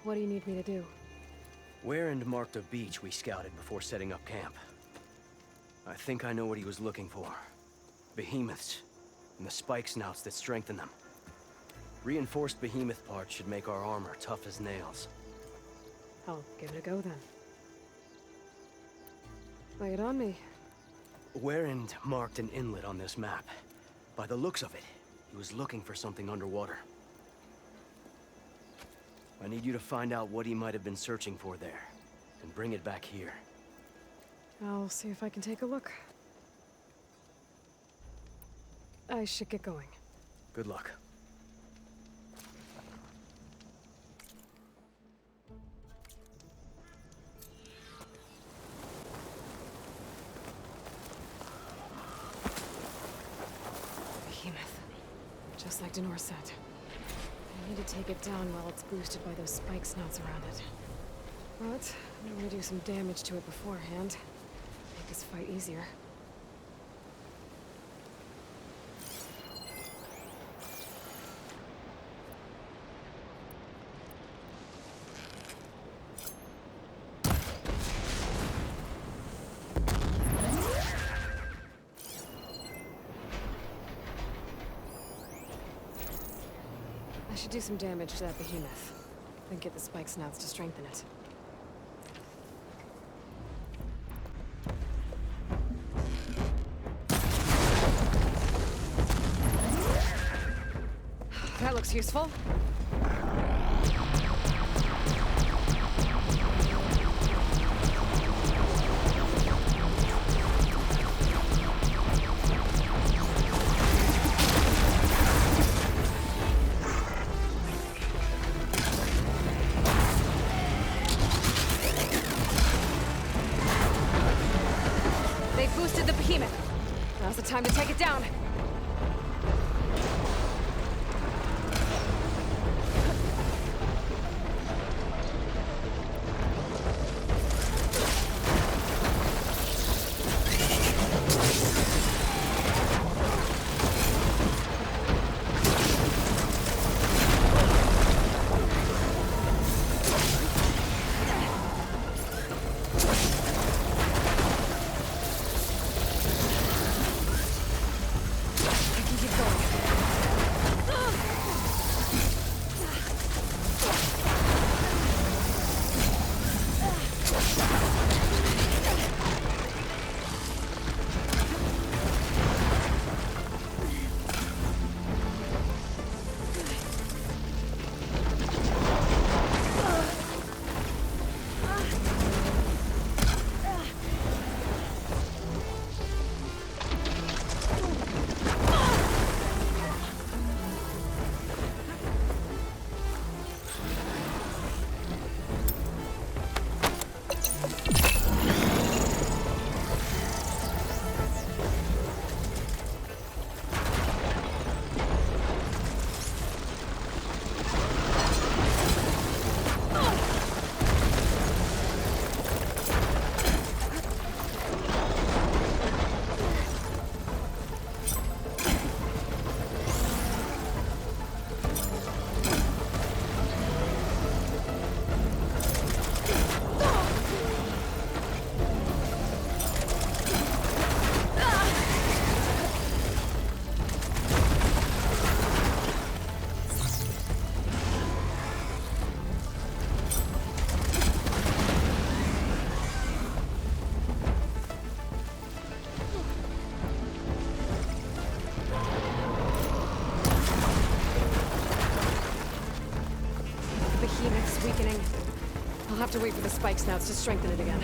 What do you need me to do? Warren marked a beach we scouted before setting up camp. I think I know what he was looking for. Behemoths, and the spike snouts that strengthen them. Reinforced behemoth parts should make our armor tough as nails. I'll give it a go then. Lay it on me. Warren marked an inlet on this map. By the looks of it, he was looking for something underwater. I need you to find out what he might have been searching for there, and bring it back here. I'll see if I can take a look. I should get going. Good luck. Behemoth. Just like Denor said. I need to take it down while it's boosted by those spike snouts around it. But I'm gonna do some damage to it beforehand. Make this fight easier. I should do some damage to that behemoth, then get the spike snouts to strengthen it. That looks useful. They boosted the behemoth. Now's the time to take it down. Behemoth's weakening. I'll have to wait for the spike snouts to strengthen it again.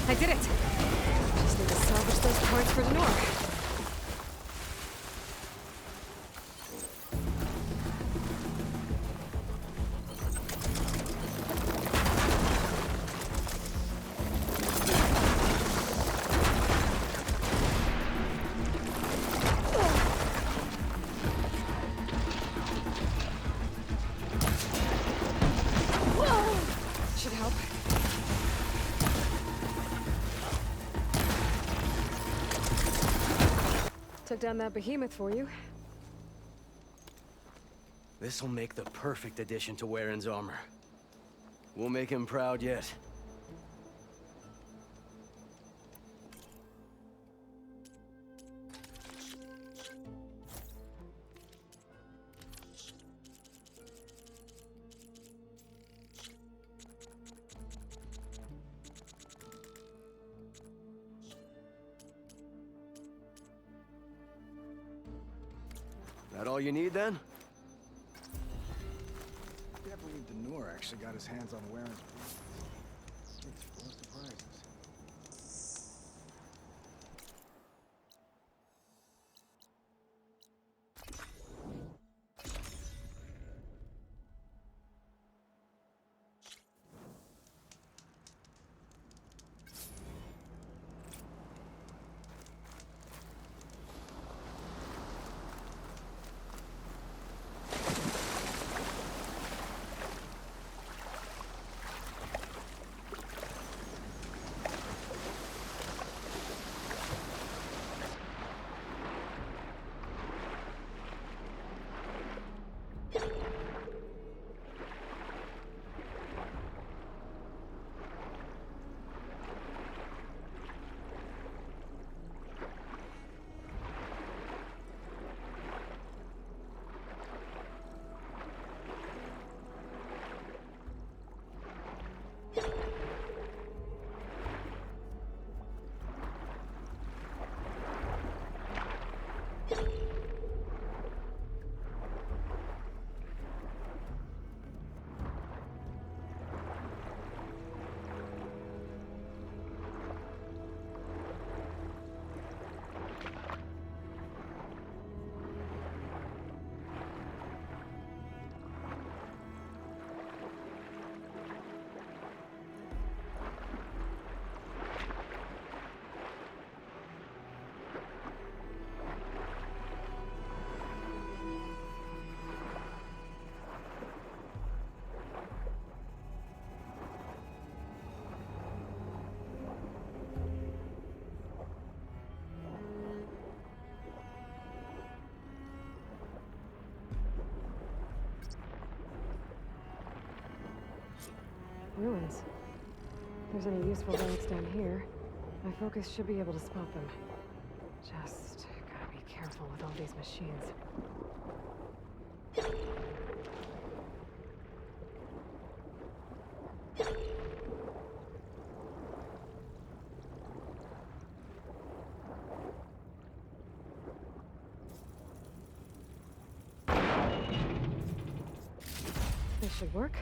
I did it! Just need to salvage those parts for Denora. Should help. Took down that behemoth for you. This'll make the perfect addition to Warren's armor. We'll make him proud yet. That all you need, then? I can't believe Denora actually got his hands on Warren's behemoth. It's full of surprises. Ruins. If there's any useful relics down here, my focus should be able to spot them. Just gotta be careful with all these machines. This should work.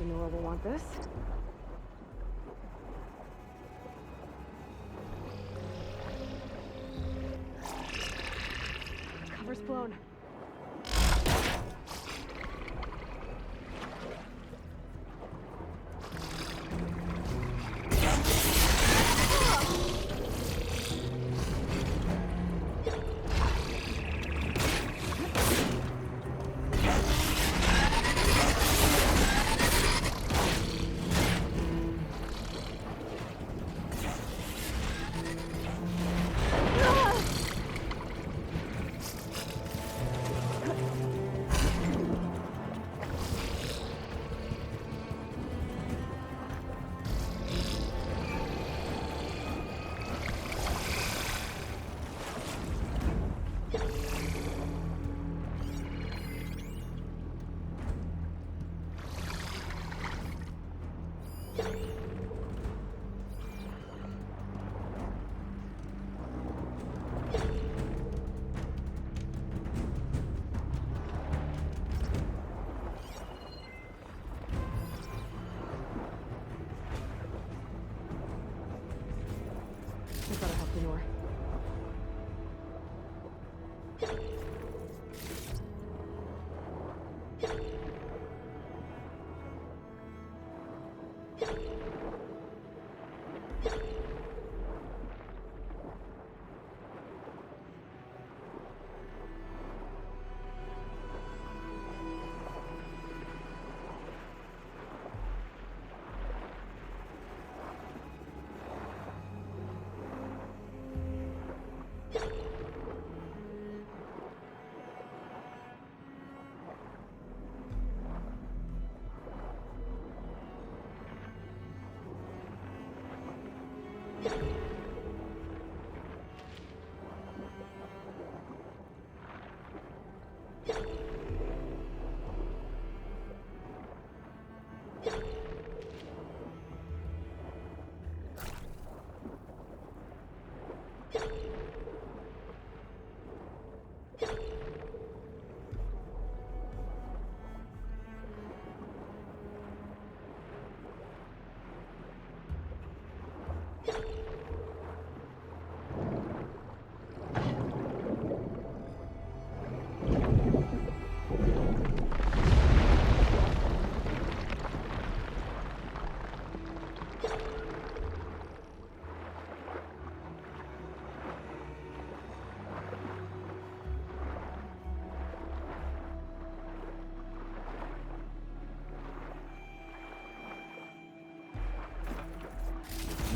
Denora will want this. Cover's blown. We gotta help Denora.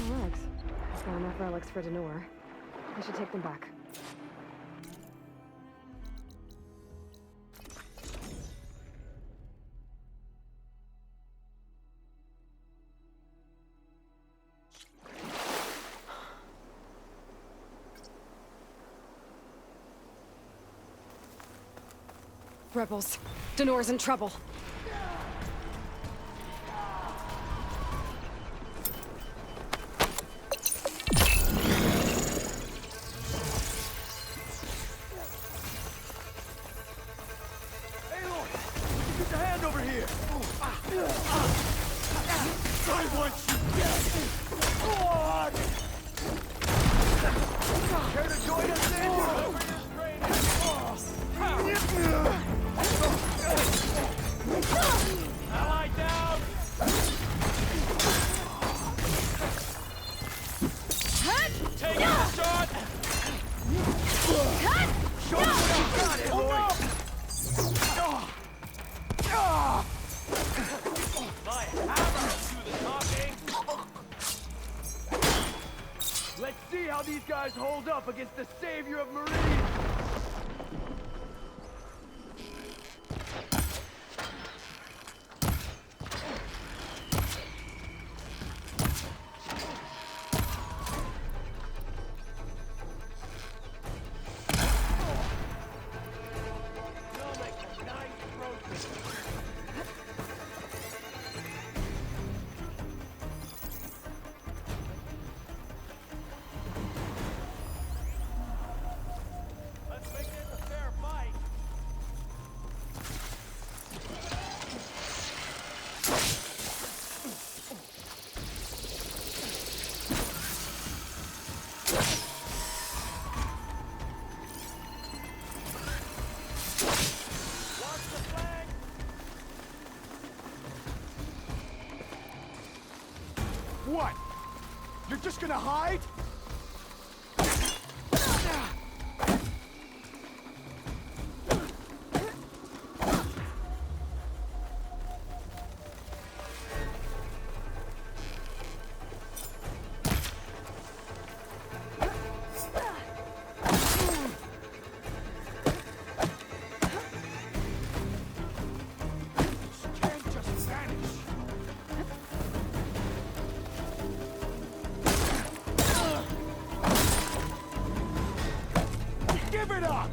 Relics. I've got enough relics for Denora. I should take them back. Rebels. Denora's in trouble. Let's see how these guys hold up against the savior of Meridian! just gonna hide? Give it up!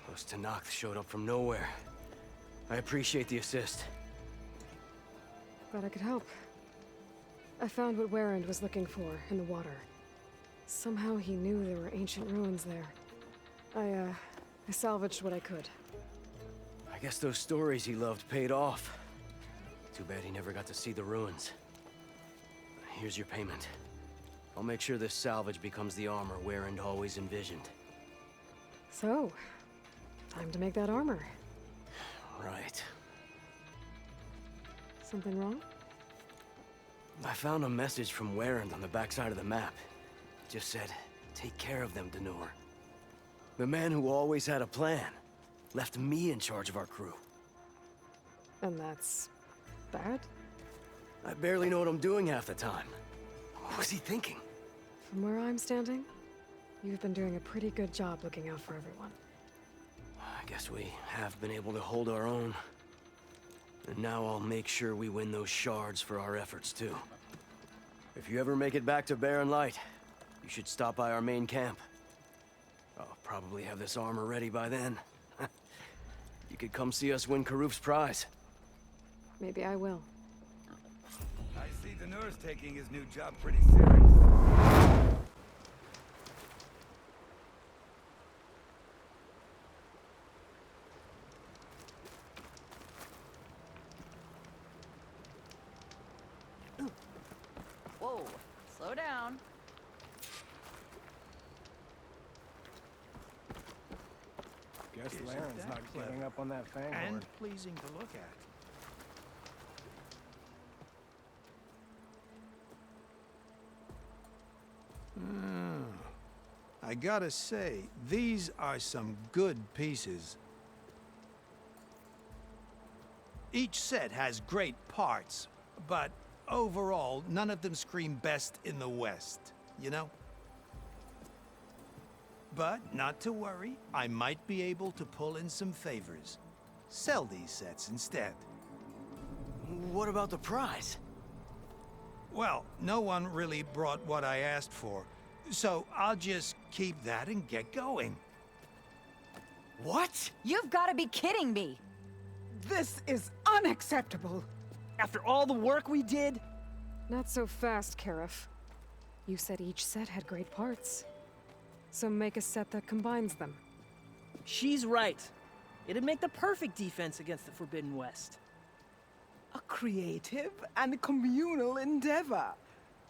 Those Tenakth showed up from nowhere. I appreciate the assist. Glad I could help. I found what Warrand was looking for in the water. Somehow he knew there were ancient ruins there. I salvaged what I could. I guess those stories he loved paid off. Too bad he never got to see the ruins. Here's your payment. I'll make sure this salvage becomes the armor Warrand always envisioned. So, time to make that armor. Right. Something wrong? I found a message from Warrand on the backside of the map. It just said, take care of them, Danur. The man who always had a plan left me in charge of our crew. And that's bad? I barely know what I'm doing half the time. What was he thinking? From where I'm standing, you've been doing a pretty good job looking out for everyone. I guess we have been able to hold our own. And now I'll make sure we win those shards for our efforts, too. If you ever make it back to Barren Light, you should stop by our main camp. I'll probably have this armor ready by then. You could come see us win Karuf's prize. Maybe I will. I see Danur's taking his new job pretty serious. Whoa, slow down. Guess Isn't Laren's that not clever? giving up on that fang horde. And pleasing to look at. I gotta say, these are some good pieces. Each set has great parts, but overall, none of them scream best in the West, you know? But not to worry, I might be able to pull in some favors. Sell these sets instead. What about the prize? Well, no one really brought what I asked for, so I'll just keep that and get going. What? You've got to be kidding me! This is unacceptable. After all the work we did? Not so fast, Karif. You said each set had great parts. So make a set that combines them. She's right. It'd make the perfect defense against the Forbidden West. A creative and communal endeavor.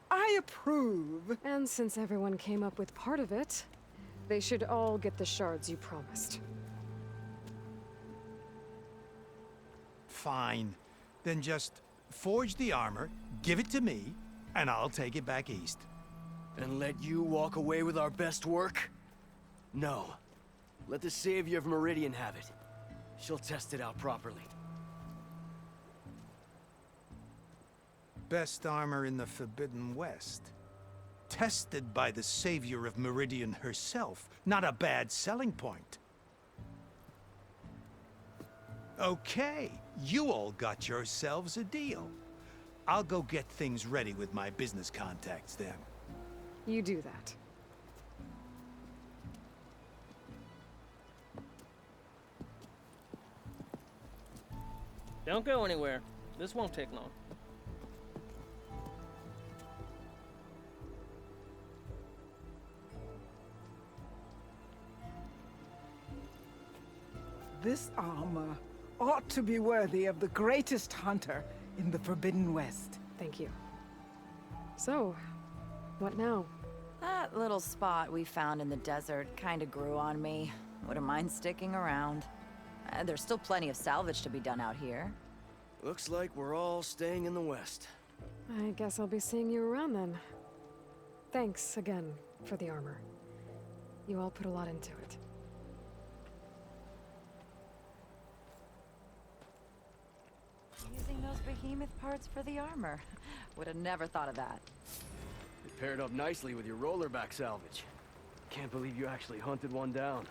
I approve. And since everyone came up with part of it, they should all get the shards you promised. Fine. Then just forge the armor, give it to me, and I'll take it back east. And let you walk away with our best work? No. Let the Savior of Meridian have it. She'll test it out properly. Best armor in the Forbidden West. Tested by the Savior of Meridian herself. Not a bad selling point. Okay, you all got yourselves a deal. I'll go get things ready with my business contacts then. You do that. Don't go anywhere. This won't take long. This armor ought to be worthy of the greatest hunter in the Forbidden West. Thank you. So, what now? That little spot we found in the desert kinda grew on me. Wouldn't mind sticking around. There's still plenty of salvage to be done out here. Looks like we're all staying in the West. I guess I'll be seeing you around then. Thanks again for the armor. You all put a lot into it. Using those behemoth parts for the armor. Would have never thought of that. It paired up nicely with your rollerback salvage. Can't believe you actually hunted one down.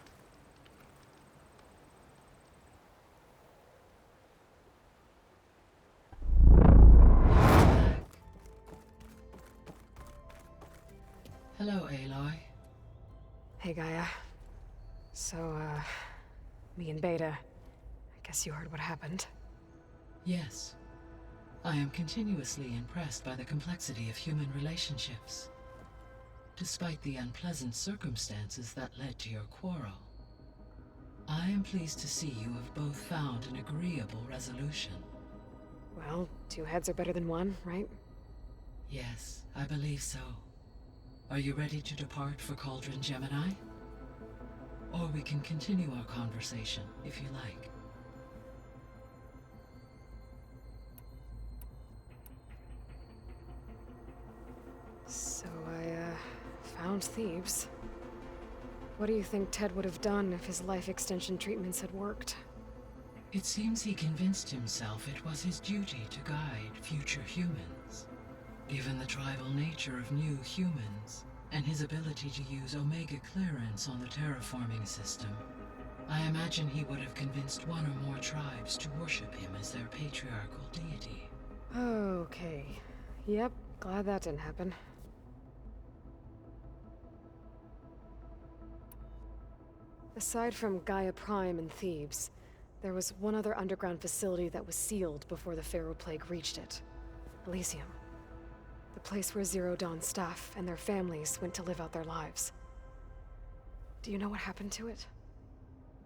Hello, Aloy. Hey, Gaia. So, me and Beta. I guess you heard what happened. Yes. I am continuously impressed by the complexity of human relationships. Despite the unpleasant circumstances that led to your quarrel, I am pleased to see you have both found an agreeable resolution. Well, two heads are better than one, right? Yes, I believe so. Are you ready to depart for Cauldron Gemini? Or we can continue our conversation, if you like. So I, found Thebes. What do you think Ted would have done if his life extension treatments had worked? It seems he convinced himself it was his duty to guide future humans. Given the tribal nature of new humans, and his ability to use Omega clearance on the terraforming system, I imagine he would have convinced one or more tribes to worship him as their patriarchal deity. Okay. Yep, glad that didn't happen. Aside from Gaia Prime and Thebes, there was one other underground facility that was sealed before the Pharaoh Plague reached it. Elysium. The place where Zero Dawn staff and their families went to live out their lives. Do you know what happened to it?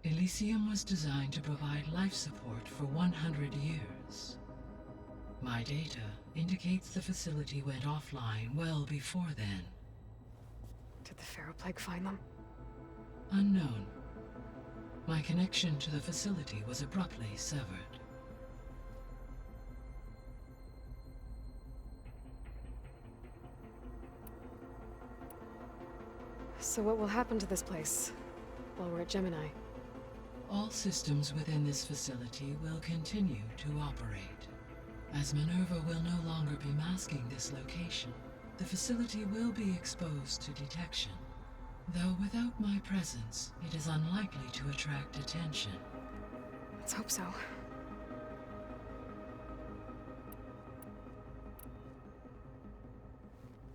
Elysium was designed to provide life support for 100 years. My data indicates the facility went offline well before then. Did the Pharaoh Plague find them? Unknown. My connection to the facility was abruptly severed. So what will happen to this place while we're at Gemini? All systems within this facility will continue to operate. As Minerva will no longer be masking this location, the facility will be exposed to detection. Though without my presence, it is unlikely to attract attention. Let's hope so.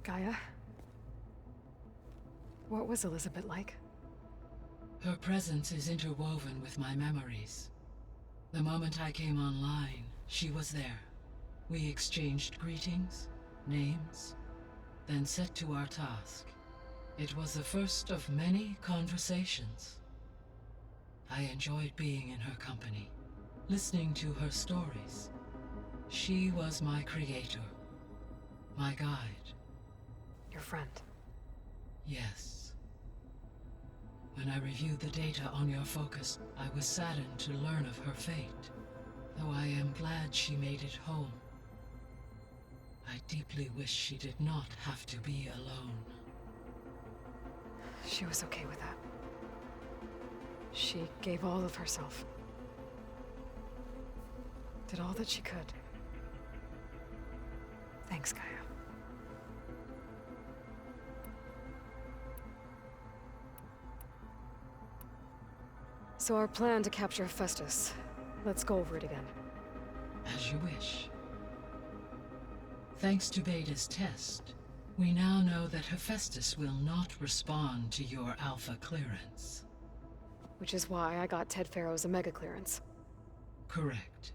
Gaia? What was Elizabeth like? Her presence is interwoven with my memories. The moment I came online, she was there. We exchanged greetings, names, then set to our task. It was the first of many conversations. I enjoyed being in her company, listening to her stories. She was my creator, my guide. Your friend. Yes. When I reviewed the data on your focus, I was saddened to learn of her fate, though I am glad she made it home. I deeply wish she did not have to be alone. She was okay with that. She gave all of herself. Did all that she could. Thanks, Gaia. So our plan to capture Hephaestus. Let's go over it again. As you wish. Thanks to Beta's test, we now know that Hephaestus will not respond to your Alpha clearance. Which is why I got Ted Farrow's Omega clearance. Correct.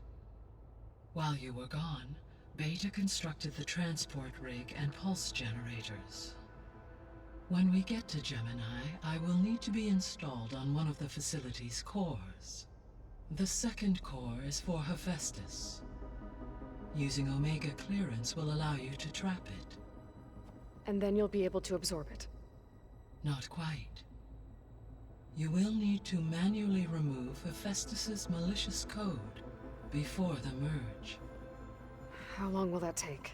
While you were gone, Beta constructed the transport rig and pulse generators. When we get to Gemini, I will need to be installed on one of the facility's cores. The second core is for Hephaestus. Using Omega clearance will allow you to trap it. And then you'll be able to absorb it. Not quite. You will need to manually remove Hephaestus's malicious code before the merge. How long will that take?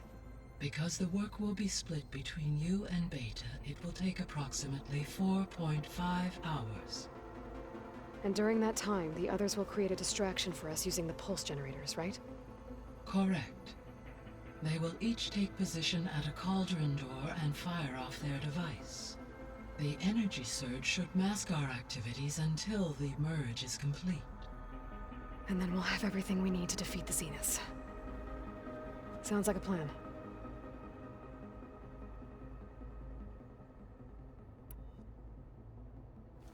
Because the work will be split between you and Beta, it will take approximately 4.5 hours. And during that time, the others will create a distraction for us using the pulse generators, right? Correct. They will each take position at a cauldron door and fire off their device. The energy surge should mask our activities until the merge is complete. And then we'll have everything we need to defeat the Zeniths. Sounds like a plan.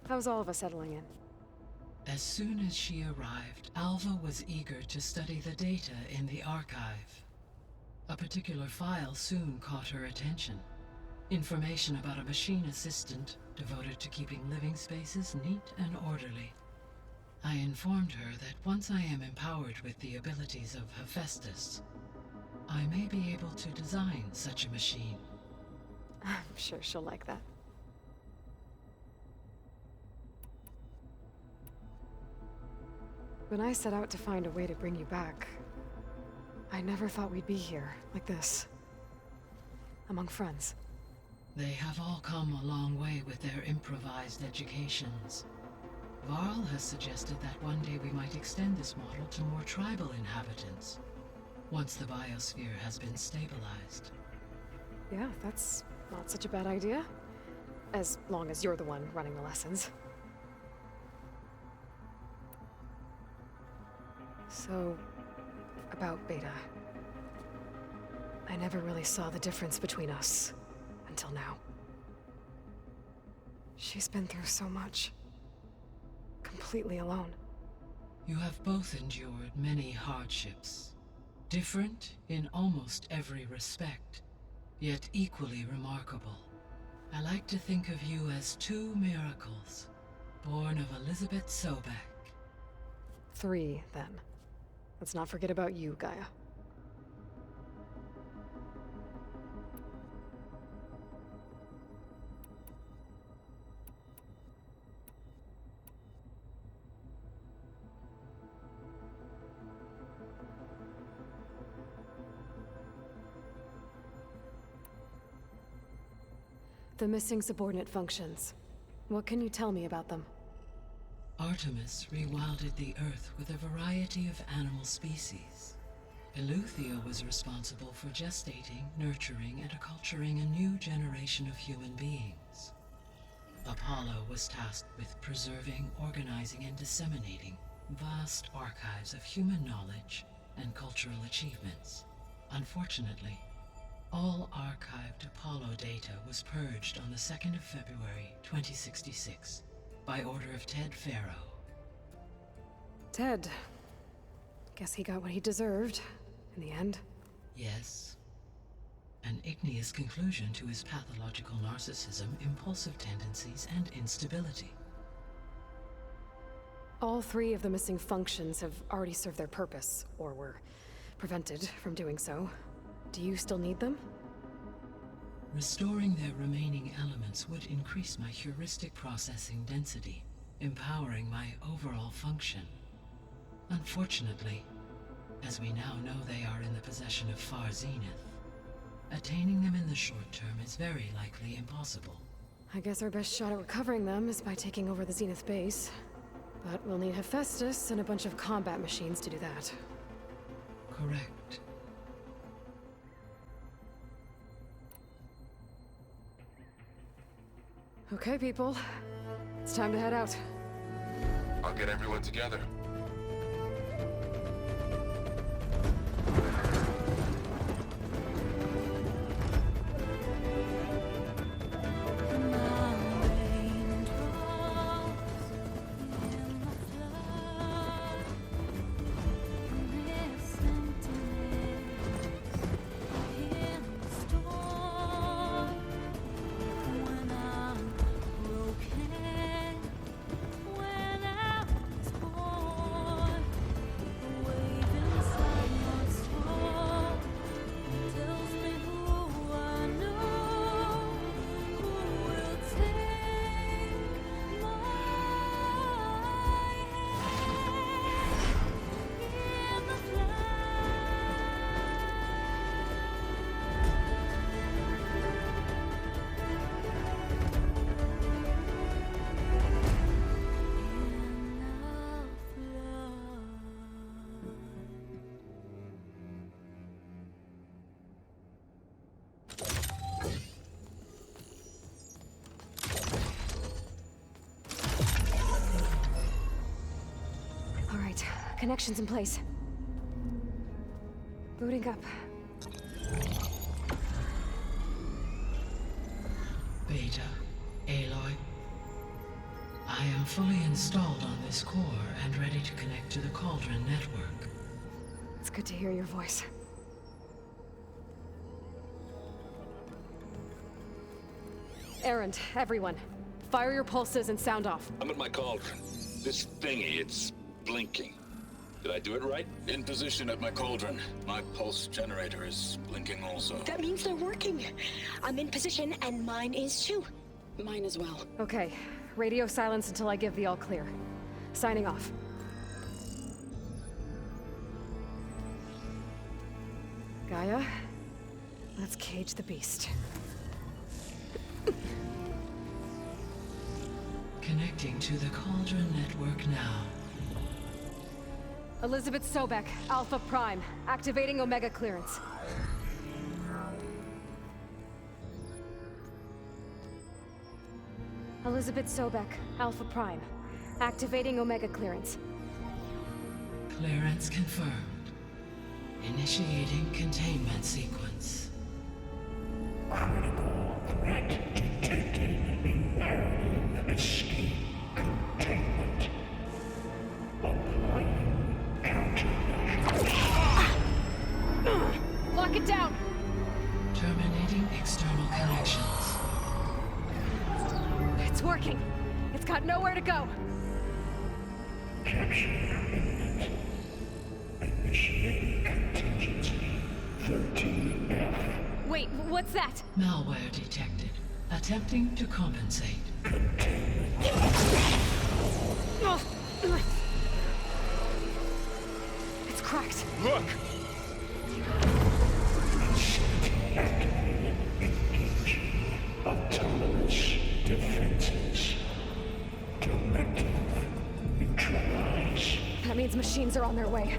How's all of us settling in? As soon as she arrived, Alva was eager to study the data in the archive. A particular file soon caught her attention. Information about a machine assistant devoted to keeping living spaces neat and orderly. I informed her that once I am empowered with the abilities of Hephaestus, I may be able to design such a machine. I'm sure she'll like that. When I set out to find a way to bring you back, I never thought we'd be here, like this. Among friends. They have all come a long way with their improvised educations. Varl has suggested that one day we might extend this model to more tribal inhabitants, once the biosphere has been stabilized. Yeah, that's not such a bad idea. As long as you're the one running the lessons. So, about Beta. I never really saw the difference between us, until now. She's been through so much. Completely alone. You have both endured many hardships. Different in almost every respect, yet equally remarkable. I like to think of you as two miracles, born of Elizabeth Sobek. 3, then. Let's not forget about you, Gaia. The missing subordinate functions. What can you tell me about them? Artemis rewilded the Earth with a variety of animal species. Eleuthia was responsible for gestating, nurturing, and acculturating a new generation of human beings. Apollo was tasked with preserving, organizing, and disseminating vast archives of human knowledge and cultural achievements. Unfortunately, all archived Apollo data was purged on the 2nd of February, 2066, by order of Ted Faro. Ted. Guess he got what he deserved, in the end. Yes. An igneous conclusion to his pathological narcissism, impulsive tendencies, and instability. All 3 of the missing functions have already served their purpose, or were prevented from doing so. Do you still need them? Restoring their remaining elements would increase my heuristic processing density, empowering my overall function. Unfortunately, as we now know they are in the possession of Far Zenith, attaining them in the short term is very likely impossible. I guess our best shot at recovering them is by taking over the Zenith base. But we'll need Hephaestus and a bunch of combat machines to do that. Correct. Okay, people. It's time to head out. I'll get everyone together. Connections in place. Booting up. Beta, Aloy. I am fully installed on this core and ready to connect to the Cauldron network. It's good to hear your voice. Erend, everyone. Fire your pulses and sound off. I'm at my Cauldron. This thingy, it's blinking. Did I do it right? In position at my Cauldron. My pulse generator is blinking also. That means they're working. I'm in position and mine is too. Mine as well. Okay. Radio silence until I give the all clear. Signing off. Gaia, let's cage the beast. Connecting to the Cauldron network now. Elizabeth Sobek, Alpha Prime, activating Omega clearance. Elizabeth Sobek, Alpha Prime, activating Omega clearance. Clearance confirmed. Initiating containment sequence. Critical threat detected. Imperative escape containment. Applying countermeasures. Lock it down! Terminating external connections. It's working. It's got nowhere to go. Capture imminent. Initiating contingency 13F. Wait, what's that? Malware detected. Attempting to compensate. Containment. It's cracked. Look! Facility activated. Engaging autonomous defenses. Directive. Neutralize. That means machines are on their way.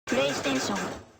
プレイステーション